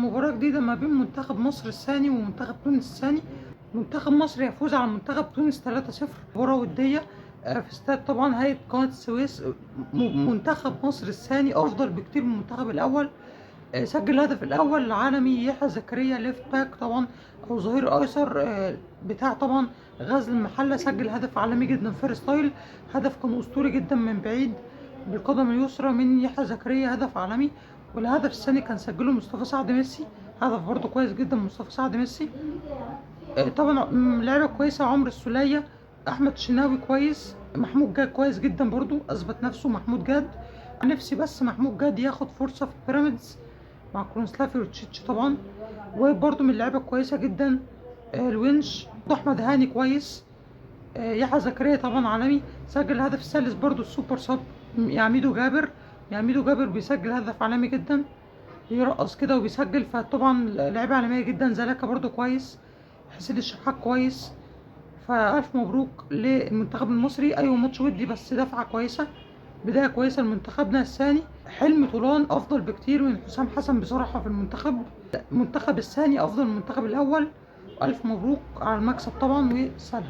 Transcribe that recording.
مباراة جديدة ما بين منتخب مصر الثاني ومنتخب تونس الثاني. منتخب مصر يفوز على منتخب تونس 3-0، مباراة ودية في استاد طبعا هيئة قناة السويس. منتخب مصر الثاني أفضل بكتير من المنتخب الأول. سجل الهدف الأول العالمي يحيى زكريا ليفت باك طبعا، أو ظهير أيسر بتاع طبعا غزل المحلة. سجل هدف عالمي جدا فير ستايل، هدف كان أسطوري جدا من بعيد بالقدم اليسرى من يحيى زكريا، هدف عالمي. والهدف الثاني كان سجله مصطفى سعد ميسي، هدف برضه كويس جدا مصطفى سعد ميسي. طبعا لعيبه كويسه، عمرو السولية، احمد شناوي كويس، محمود جاد كويس جدا برضه اثبت نفسه محمود جاد. نفسي بس محمود جاد ياخد فرصه في بيراميدز مع كرونسلافي وتشيتش طبعا. وبرضه من اللعيبه كويسه جدا الونش، احمد هاني كويس. يحيى زكريا طبعا عالمي، سجل الهدف الثالث برضه السوبر صاب يعميدو جابر. يعميدو جابر بيسجل هدف عالمي جدا، يرقص كده وبيسجل. فطبعا لعيبه عالميه جدا. زلاكا برضو كويس، حسين الشحات كويس. فألف مبروك للمنتخب المصري. أيوة ماتش ودي بس دفعة كويسة، بداية كويسة لمنتخبنا الثاني. حلمي طولان أفضل بكتير من حسام حسن بصراحة في المنتخب الثاني أفضل من المنتخب الأول. ألف مبروك على المكسب طبعا، وسلام.